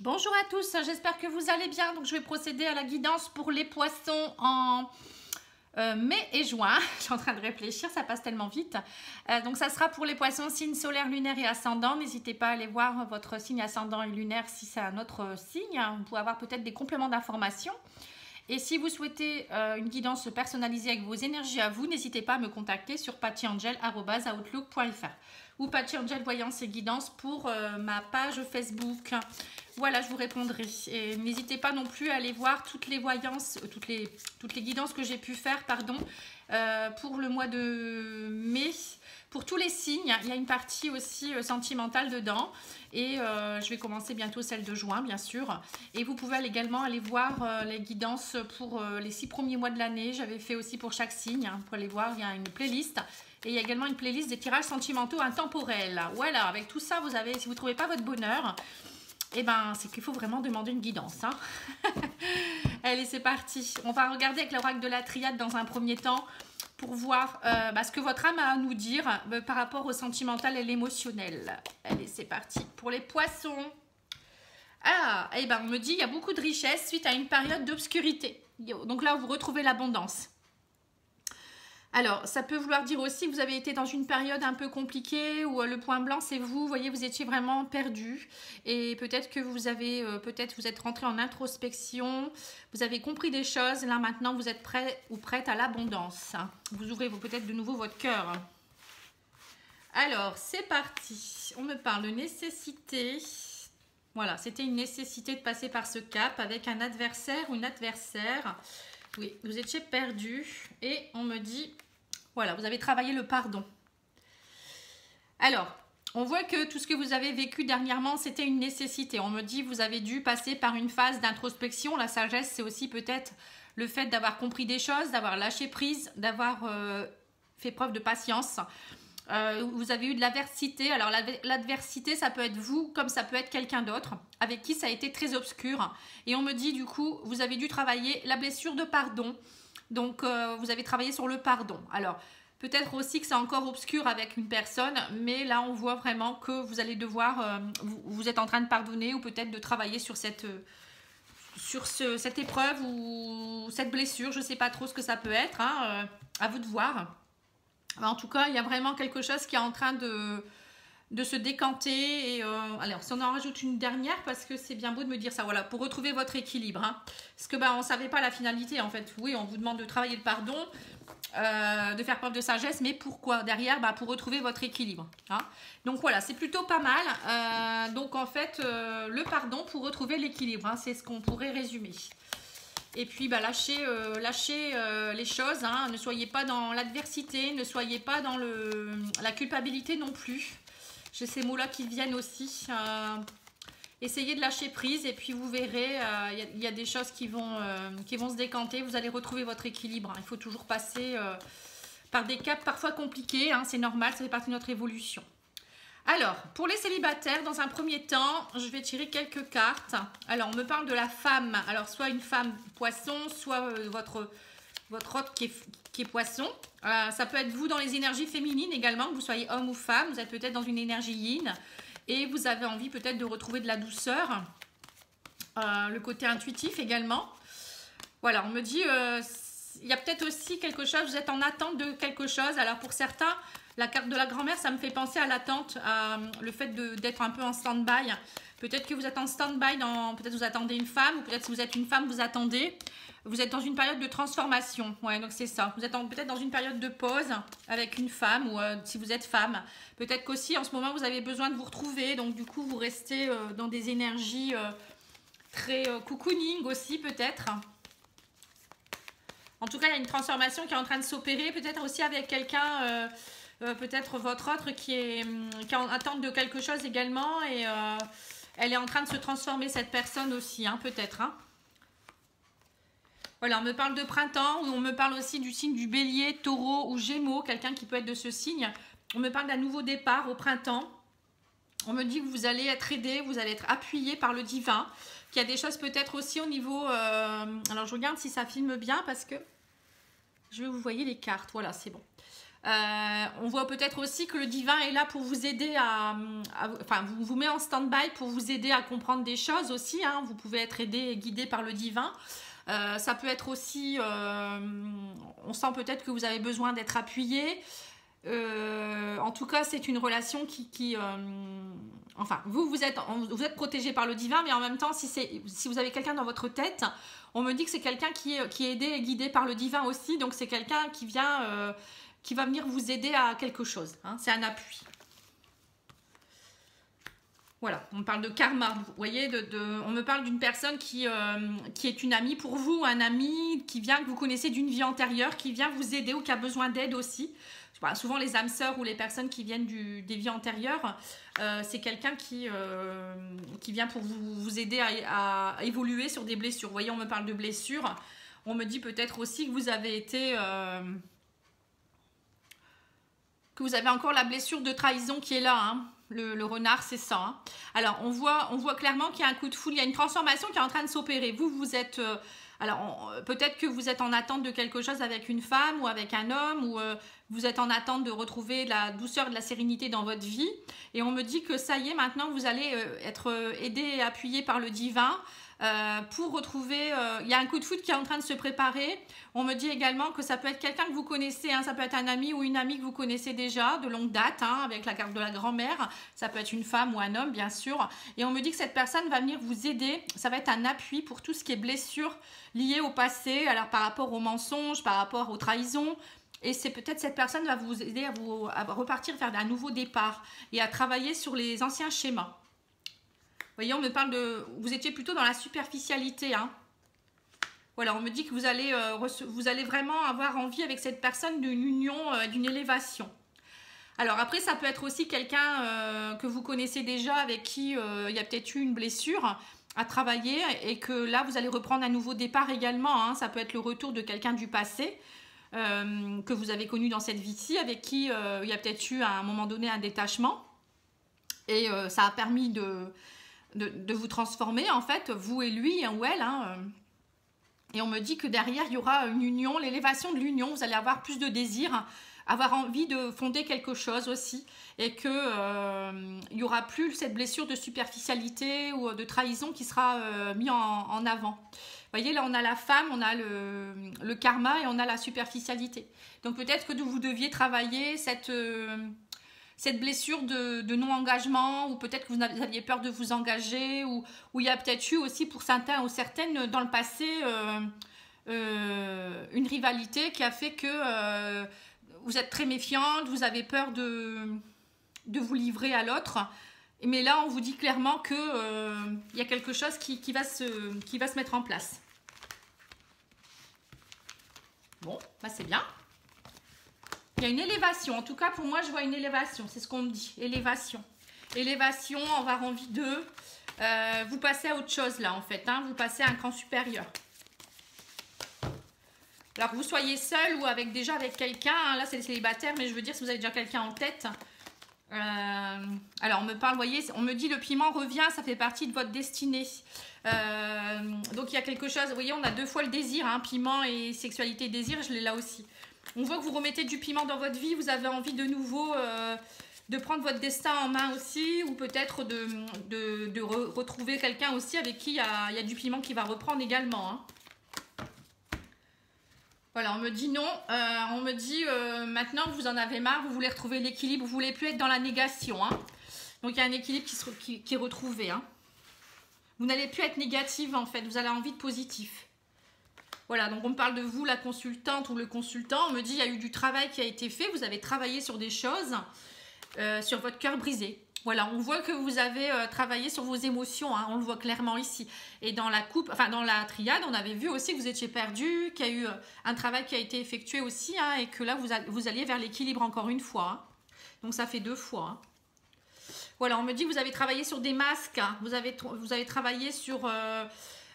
Bonjour à tous, j'espère que vous allez bien. Donc je vais procéder à la guidance pour les poissons en mai et juin. Je suis en train de réfléchir, ça passe tellement vite. Donc ça sera pour les poissons signes solaire, lunaire et ascendant. N'hésitez pas à aller voir votre signe ascendant et lunaire si c'est un autre signe. Vous pouvez avoir peut-être des compléments d'information. Et si vous souhaitez une guidance personnalisée avec vos énergies à vous, n'hésitez pas à me contacter sur pattyangel@outlook.fr ou pattyangel voyance et guidance pour ma page Facebook. Voilà, je vous répondrai. Et n'hésitez pas non plus à aller voir toutes les voyances, toutes les guidances que j'ai pu faire, pardon, pour le mois de mai. Pour tous les signes, il y a une partie aussi sentimentale dedans. Et je vais commencer bientôt celle de juin, bien sûr. Et vous pouvez également aller voir les guidances pour les 6 premiers mois de l'année. J'avais fait aussi pour chaque signe. Vous pouvez aller voir, il y a une playlist. Et il y a également une playlist des tirages sentimentaux intemporels. Voilà, avec tout ça, vous avez, si vous ne trouvez pas votre bonheur, eh ben, c'est qu'il faut vraiment demander une guidance. Hein. Allez, c'est parti. On va regarder avec l'oracle de la triade dans un premier temps pour voir ce que votre âme a à nous dire par rapport au sentimental et l'émotionnel. Allez, c'est parti. Pour les poissons. Ah, eh ben, on me dit qu'il y a beaucoup de richesse suite à une période d'obscurité. Donc là, vous retrouvez l'abondance. Alors, ça peut vouloir dire aussi que vous avez été dans une période un peu compliquée où le point blanc, c'est vous. Vous voyez, vous étiez vraiment perdu. Et peut-être que vous avez, vous êtes rentré en introspection. Vous avez compris des choses. Là, maintenant, vous êtes prêt ou prête à l'abondance. Vous ouvrez peut-être de nouveau votre cœur. Alors, c'est parti. On me parle de nécessité. Voilà, c'était une nécessité de passer par ce cap avec un adversaire ou une adversaire. Oui, vous étiez perdu et on me dit, voilà, vous avez travaillé le pardon. Alors, on voit que tout ce que vous avez vécu dernièrement, c'était une nécessité. On me dit, vous avez dû passer par une phase d'introspection. La sagesse, c'est aussi peut-être le fait d'avoir compris des choses, d'avoir lâché prise, d'avoir fait preuve de patience. Vous avez eu de l'adversité. Alors l'adversité, ça peut être vous comme ça peut être quelqu'un d'autre avec qui ça a été très obscur. Et on me dit du coup, vous avez dû travailler la blessure de pardon. Donc vous avez travaillé sur le pardon. Alors peut-être aussi que c'est encore obscur avec une personne, mais là on voit vraiment que vous allez devoir, vous êtes en train de pardonner ou peut-être de travailler sur cette épreuve ou cette blessure. Je ne sais pas trop ce que ça peut être, hein, à vous de voir. En tout cas, il y a vraiment quelque chose qui est en train de se décanter. Et, alors, si on en rajoute une dernière, parce que c'est bien beau de me dire ça, voilà, pour retrouver votre équilibre. Hein, parce que on ne savait pas la finalité, en fait. Oui, on vous demande de travailler le pardon, de faire preuve de sagesse, mais pourquoi derrière, pour retrouver votre équilibre. Hein. Donc voilà, c'est plutôt pas mal. Donc en fait, le pardon pour retrouver l'équilibre, hein, c'est ce qu'on pourrait résumer. Et puis lâchez les choses, hein. Ne soyez pas dans l'adversité, ne soyez pas dans la culpabilité non plus. J'ai ces mots-là qui viennent aussi. Essayez de lâcher prise et puis vous verrez, il y a des choses qui vont se décanter. Vous allez retrouver votre équilibre. Il faut toujours passer par des caps parfois compliqués, hein. C'est normal, ça fait partie de notre évolution. Alors, pour les célibataires, dans un premier temps, je vais tirer quelques cartes. Alors, on me parle de la femme. Alors, soit une femme poisson, soit votre hôte qui est poisson. Ça peut être vous dans les énergies féminines également, que vous soyez homme ou femme. Vous êtes peut-être dans une énergie yin et vous avez envie peut-être de retrouver de la douceur. Le côté intuitif également. Voilà, on me dit, il y a peut-être aussi quelque chose, vous êtes en attente de quelque chose. Alors, pour certains... La carte de la grand-mère, ça me fait penser à l'attente, le fait d'être un peu en stand-by. Peut-être que vous êtes en stand-by, peut-être vous attendez une femme, ou peut-être si vous êtes une femme, vous attendez. Vous êtes dans une période de transformation. Ouais, donc c'est ça. Vous êtes peut-être dans une période de pause avec une femme, ou si vous êtes femme. Peut-être qu'aussi, en ce moment, vous avez besoin de vous retrouver. Donc, du coup, vous restez dans des énergies très cocooning aussi, peut-être. En tout cas, il y a une transformation qui est en train de s'opérer. Peut-être aussi avec quelqu'un... peut-être votre autre qui est en attente de quelque chose également et elle est en train de se transformer, cette personne aussi, hein, peut-être. Hein. Voilà, on me parle de printemps, ou on me parle aussi du signe du bélier, taureau ou gémeaux, quelqu'un qui peut être de ce signe. On me parle d'un nouveau départ au printemps. On me dit que vous allez être aidé, vous allez être appuyé par le divin, qu'il y a des choses peut-être aussi au niveau... alors, je regarde si ça filme bien parce que... vous voyez les cartes, voilà, c'est bon. On voit peut-être aussi que le divin est là pour vous aider enfin, vous met en stand-by pour vous aider à comprendre des choses aussi. Hein. Vous pouvez être aidé et guidé par le divin. Ça peut être aussi, on sent peut-être que vous avez besoin d'être appuyé. En tout cas, c'est une relation enfin, vous êtes protégé par le divin, mais en même temps, si vous avez quelqu'un dans votre tête, on me dit que c'est quelqu'un qui est aidé et guidé par le divin aussi. Donc, c'est quelqu'un qui va venir vous aider à quelque chose. Hein. C'est un appui. Voilà, on parle de karma, vous voyez, on me parle d'une personne qui est une amie pour vous, un ami que vous connaissez d'une vie antérieure, qui vient vous aider ou qui a besoin d'aide aussi. Voilà, souvent les âmes sœurs ou les personnes qui viennent des vies antérieures, c'est quelqu'un qui vient pour vous aider à évoluer sur des blessures. Vous voyez, on me parle de blessures, on me dit peut-être aussi que vous avez été... que vous avez encore la blessure de trahison qui est là, hein. Le renard, c'est ça. Hein. Alors, on voit clairement qu'il y a un coup de foudre, il y a une transformation qui est en train de s'opérer. Vous êtes... alors, peut-être que vous êtes en attente de quelque chose avec une femme ou avec un homme, ou vous êtes en attente de retrouver la douceur et de la sérénité dans votre vie. Et on me dit que ça y est, maintenant, vous allez être aidé et appuyé par le divin pour retrouver... il y a un coup de foudre qui est en train de se préparer. On me dit également que ça peut être quelqu'un que vous connaissez, hein, ça peut être un ami ou une amie que vous connaissez déjà de longue date, hein, avec la carte de la grand-mère. Ça peut être une femme ou un homme, bien sûr. Et on me dit que cette personne va venir vous aider. Ça va être un appui pour tout ce qui est blessure liée au passé, alors par rapport aux mensonges, par rapport aux trahisons. Et c'est peut-être cette personne va vous aider à repartir vers un nouveau départ et à travailler sur les anciens schémas. Vous voyez, on me parle de... Vous étiez plutôt dans la superficialité, hein. Voilà, on me dit que vous allez vraiment avoir envie avec cette personne d'une union, d'une élévation. Alors après, ça peut être aussi quelqu'un que vous connaissez déjà, avec qui il y a peut-être eu une blessure à travailler et que là, vous allez reprendre un nouveau départ également. Hein. Ça peut être le retour de quelqu'un du passé que vous avez connu dans cette vie-ci, avec qui il y a peut-être eu à un moment donné un détachement. Et ça a permis de vous transformer, en fait, vous et lui, hein, ou elle, hein, et on me dit que derrière, il y aura une union, l'élévation de l'union. Vous allez avoir plus de désir, avoir envie de fonder quelque chose aussi. Et qu'il n'y aura plus cette blessure de superficialité ou de trahison qui sera mise en avant. Vous voyez, là, on a la femme, on a le karma et on a la superficialité. Donc, peut-être que vous deviez travailler cette blessure de non-engagement, ou peut-être que vous aviez peur de vous engager, ou il y a peut-être eu aussi pour certains ou certaines dans le passé une rivalité qui a fait que vous êtes très méfiante, vous avez peur de vous livrer à l'autre. Mais là, on vous dit clairement que y a quelque chose qui va se mettre en place. Bon, bah c'est bien. Il y a une élévation. En tout cas, pour moi, je vois une élévation. C'est ce qu'on me dit. Élévation. Élévation, on va avoir envie de... vous passez à autre chose, là, en fait. Hein, vous passez à un cran supérieur. Alors, que vous soyez seul ou déjà avec quelqu'un. Hein, là, c'est les célibataires, mais je veux dire, si vous avez déjà quelqu'un en tête... alors, on me parle, vous voyez, on me dit le piment revient, ça fait partie de votre destinée. Donc, il y a quelque chose... Vous voyez, on a deux fois le désir. Hein, piment et sexualité et désir, je l'ai là aussi. On voit que vous remettez du piment dans votre vie, vous avez envie de nouveau de prendre votre destin en main aussi, ou peut-être de retrouver quelqu'un aussi avec qui il y a du piment qui va reprendre également. Hein. Voilà, on me dit non, on me dit maintenant vous en avez marre, vous voulez retrouver l'équilibre, vous voulez plus être dans la négation. Hein. Donc il y a un équilibre qui est retrouvé. Hein. Vous n'allez plus être négative en fait, vous avez envie de positif. Voilà, donc on me parle de vous, la consultante ou le consultant. On me dit il y a eu du travail qui a été fait. Vous avez travaillé sur des choses, sur votre cœur brisé. Voilà, on voit que vous avez travaillé sur vos émotions. Hein, on le voit clairement ici. Et dans la dans la triade, on avait vu aussi que vous étiez perdu, qu'il y a eu un travail qui a été effectué aussi, hein, et que là, vous alliez vers l'équilibre encore une fois. Hein. Donc ça fait 2 fois. Hein. Voilà, on me dit que vous avez travaillé sur des masques. Hein. Vous avez travaillé sur...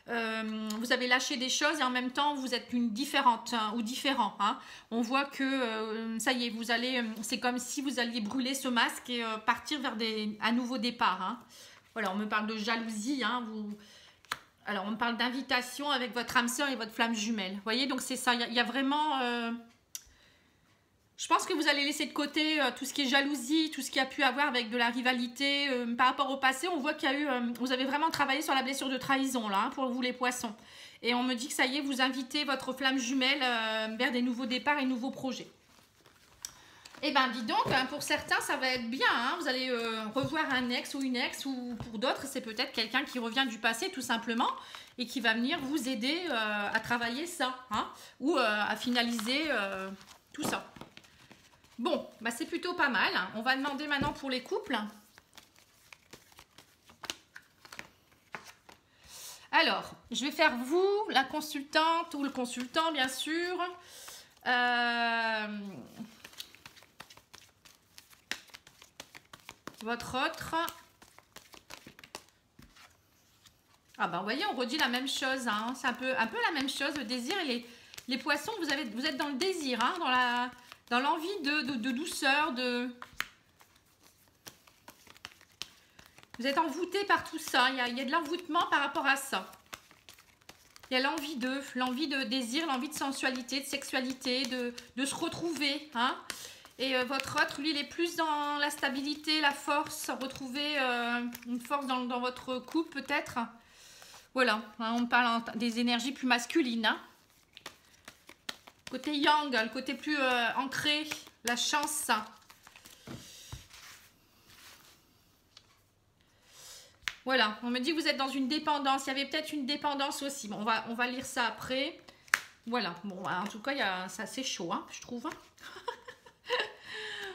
vous avez lâché des choses et en même temps vous êtes une différente, hein, ou différent. Hein. On voit que ça y est, c'est comme si vous alliez brûler ce masque et partir vers un nouveau départ. Hein. Voilà, on me parle de jalousie. Hein, alors on me parle d'invitation avec votre âme sœur et votre flamme jumelle. Vous voyez, donc c'est ça. Il y a vraiment Je pense que vous allez laisser de côté tout ce qui est jalousie, tout ce qui a pu avoir avec de la rivalité. Par rapport au passé, on voit qu'il y a eu... vous avez vraiment travaillé sur la blessure de trahison, là, hein, pour vous les poissons. Et on me dit que ça y est, vous invitez votre flamme jumelle vers des nouveaux départs et nouveaux projets. Eh bien, dis donc, pour certains, ça va être bien. Hein, vous allez revoir un ex ou une ex, ou pour d'autres, c'est peut-être quelqu'un qui revient du passé, tout simplement, et qui va venir vous aider à travailler ça, hein, ou à finaliser tout ça. Bon, bah c'est plutôt pas mal. On va demander maintenant pour les couples. Alors, je vais faire vous, la consultante ou le consultant, bien sûr. Votre autre. Ah ben, vous voyez, on redit la même chose. Hein. C'est un peu la même chose. Le désir et les poissons, vous êtes dans le désir, hein, dans l'envie de douceur, Vous êtes envoûté par tout ça. Il y a de l'envoûtement par rapport à ça. Il y a l'envie de désir, l'envie de sensualité, de sexualité, de se retrouver. Hein. Et votre autre, lui, il est plus dans la stabilité, la force, retrouver une force dans votre couple peut-être. Voilà, hein, on parle des énergies plus masculines. Hein. Côté yang, le côté plus ancré, la chance. Voilà, on me dit que vous êtes dans une dépendance. Il y avait peut-être une dépendance aussi. Bon, on va lire ça après. Voilà, bon, en tout cas, ça c'est chaud, hein, je trouve.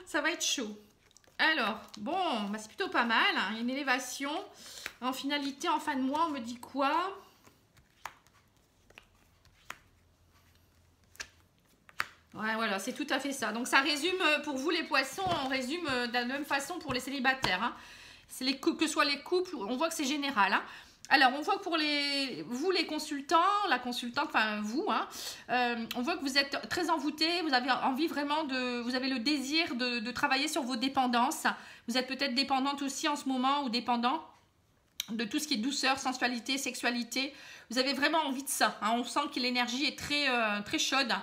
Ça va être chaud. Alors, bon, bah, c'est plutôt pas mal. Hein. Il y a une élévation. En finalité, en fin de mois, on me dit quoi? Ouais, voilà, c'est tout à fait ça. Donc, ça résume pour vous les poissons, on résume de la même façon pour les célibataires. Hein. Que ce soit les couples, on voit que c'est général. Hein. Alors, on voit que pour vous les consultants, la consultante, enfin vous, hein, on voit que vous êtes très envoûtés, vous avez envie vraiment vous avez le désir de travailler sur vos dépendances. Vous êtes peut-être dépendante aussi en ce moment ou dépendant de tout ce qui est douceur, sensualité, sexualité. Vous avez vraiment envie de ça. Hein. On sent que l'énergie est très chaude.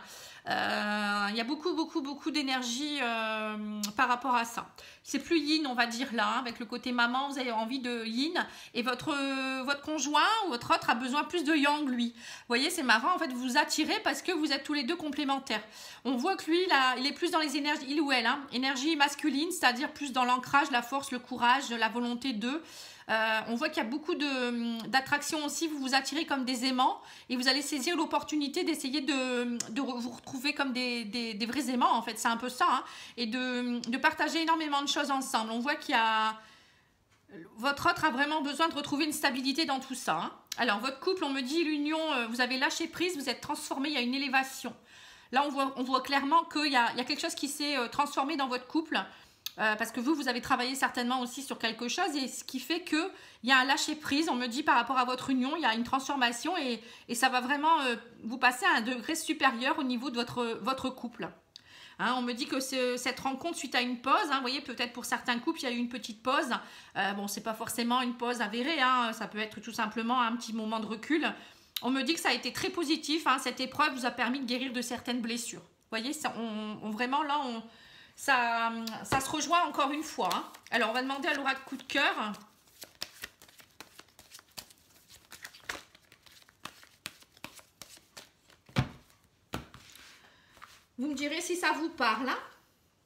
Il y a beaucoup d'énergie par rapport à ça. C'est plus yin, on va dire là, hein, avec le côté maman, vous avez envie de yin, et votre conjoint ou votre autre a besoin plus de yang, lui. Vous voyez, c'est marrant, en fait, vous vous attirez parce que vous êtes tous les deux complémentaires. On voit que lui, là, il est plus dans les énergies, il ou elle, hein, énergie masculine, c'est-à-dire plus dans l'ancrage, la force, le courage, la volonté d'eux. On voit qu'il y a beaucoup d'attraction aussi, vous vous attirez comme des aimants et vous allez saisir l'opportunité d'essayer de vous retrouver comme des vrais aimants, en fait, c'est un peu ça, hein, et de partager énormément de choses ensemble. On voit qu'il y a... Votre autre a vraiment besoin de retrouver une stabilité dans tout ça. Hein. Alors, votre couple, on me dit l'union, vous avez lâché prise, vous êtes transformé, il y a une élévation. Là, on voit clairement qu'il y a quelque chose qui s'est transformé dans votre couple. Parce que vous avez travaillé certainement aussi sur quelque chose et ce qui fait qu'il y a un lâcher-prise, on me dit par rapport à votre union, il y a une transformation et ça va vraiment vous passer à un degré supérieur au niveau de votre couple. Hein, on me dit que cette rencontre suite à une pause, hein, vous voyez, peut-être pour certains couples, il y a eu une petite pause. Bon, c'est pas forcément une pause avérée, hein, ça peut être tout simplement un petit moment de recul. On me dit que ça a été très positif, hein, cette épreuve vous a permis de guérir de certaines blessures. Vous voyez, vraiment là, ça se rejoint encore une fois. Hein. Alors, on va demander à l'oracle coup de cœur. Vous me direz si ça vous parle. Hein.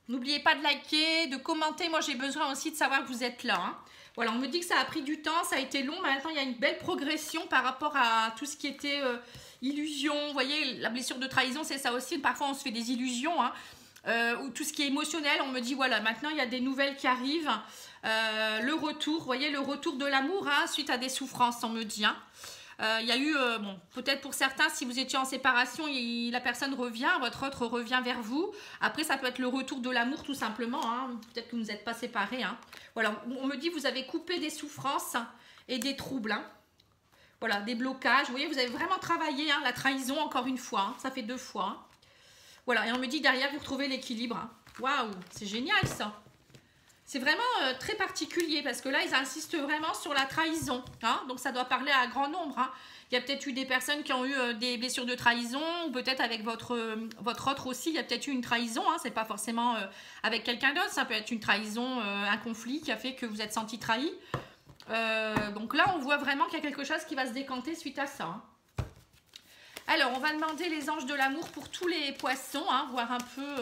N'oubliez pas de liker, de commenter. Moi, j'ai besoin aussi de savoir que vous êtes là. Hein. Voilà, on me dit que ça a pris du temps, ça a été long. Mais maintenant, il y a une belle progression par rapport à tout ce qui était illusion. Vous voyez, la blessure de trahison, c'est ça aussi. Parfois, on se fait des illusions. Hein. Ou tout ce qui est émotionnel, on me dit voilà, maintenant il y a des nouvelles qui arrivent, le retour, vous voyez, le retour de l'amour hein, suite à des souffrances, on me dit. Hein. Il y a eu, bon, peut-être pour certains, si vous étiez en séparation, la personne revient, votre autre revient vers vous. Après, ça peut être le retour de l'amour tout simplement, hein. Peut-être que vous n'êtes pas séparés. Hein. Voilà, on me dit vous avez coupé des souffrances et des troubles. Hein. Voilà, des blocages, vous voyez, vous avez vraiment travaillé hein, la trahison encore une fois, hein. Ça fait 2 fois. Hein. Voilà, et on me dit derrière, vous retrouvez l'équilibre. Waouh, c'est génial ça. C'est vraiment très particulier parce que là, ils insistent vraiment sur la trahison. Hein, donc, ça doit parler à un grand nombre. Hein. Il y a peut-être eu des personnes qui ont eu des blessures de trahison, ou peut-être avec votre autre aussi, il y a peut-être eu une trahison. Hein, c'est pas forcément avec quelqu'un d'autre, ça peut être une trahison, un conflit qui a fait que vous êtes senti trahi. Donc là, on voit vraiment qu'il y a quelque chose qui va se décanter suite à ça. Hein. Alors, on va demander les anges de l'amour pour tous les poissons, hein, voir un peu...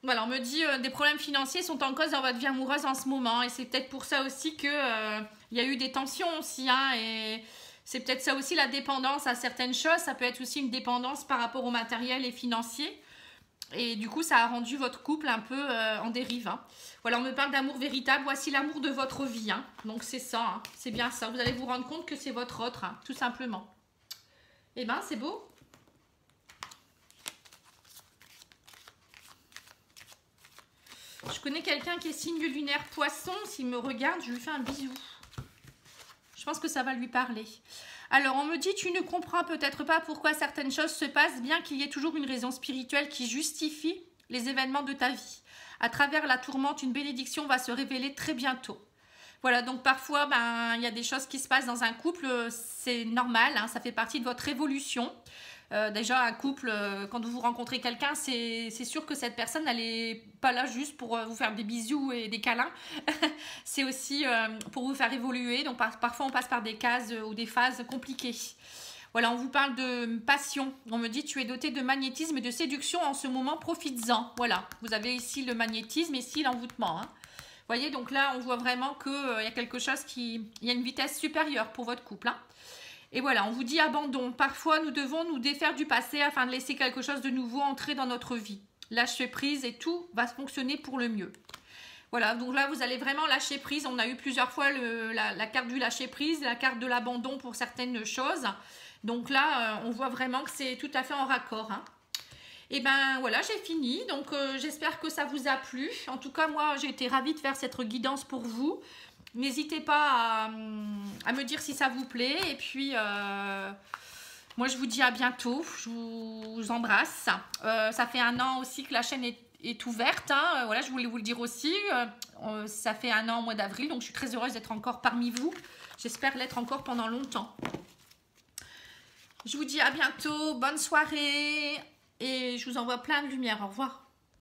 Voilà, on me dit des problèmes financiers sont en cause dans votre vie amoureuse en ce moment. Et c'est peut-être pour ça aussi qu'il y a eu des tensions aussi. Hein, et c'est peut-être ça aussi la dépendance à certaines choses. Ça peut être aussi une dépendance par rapport au matériel et financier. Et du coup, ça a rendu votre couple un peu en dérive. Hein. Voilà, on me parle d'amour véritable. Voici l'amour de votre vie. Hein. Donc c'est ça, hein, c'est bien ça. Vous allez vous rendre compte que c'est votre autre, hein, tout simplement. Eh bien, c'est beau. Je connais quelqu'un qui est signe lunaire poisson. S'il me regarde, je lui fais un bisou. Je pense que ça va lui parler. Alors, on me dit, tu ne comprends peut-être pas pourquoi certaines choses se passent, bien qu'il y ait toujours une raison spirituelle qui justifie les événements de ta vie. À travers la tourmente, une bénédiction va se révéler très bientôt. Voilà, donc parfois, il y a des choses qui se passent dans un couple, c'est normal, hein, ça fait partie de votre évolution. Déjà, un couple, quand vous rencontrez quelqu'un, c'est sûr que cette personne, elle n'est pas là juste pour vous faire des bisous et des câlins. C'est aussi pour vous faire évoluer. Donc, parfois, on passe par des cases ou des phases compliquées. Voilà, on vous parle de passion. On me dit, tu es doté de magnétisme et de séduction en ce moment, profites-en. Voilà, vous avez ici le magnétisme et ici l'envoûtement. Hein. Vous voyez, donc là, on voit vraiment qu'il y a quelque chose il y a une vitesse supérieure pour votre couple. Hein. Et voilà, on vous dit abandon. Parfois, nous devons nous défaire du passé afin de laisser quelque chose de nouveau entrer dans notre vie. Lâcher prise et tout va fonctionner pour le mieux. Voilà, donc là, vous allez vraiment lâcher prise. On a eu plusieurs fois la carte du lâcher prise, la carte de l'abandon pour certaines choses. Donc là, on voit vraiment que c'est tout à fait en raccord. Hein. Et ben voilà, j'ai fini. Donc, j'espère que ça vous a plu. En tout cas, moi, j'ai été ravie de faire cette guidance pour vous. N'hésitez pas à me dire si ça vous plaît. Et puis, moi, je vous dis à bientôt. Je vous embrasse. Ça fait 1 an aussi que la chaîne est ouverte. Hein. Voilà, je voulais vous le dire aussi. Ça fait 1 an au mois d'avril. Donc, je suis très heureuse d'être encore parmi vous. J'espère l'être encore pendant longtemps. Je vous dis à bientôt. Bonne soirée. Et je vous envoie plein de lumière. Au revoir.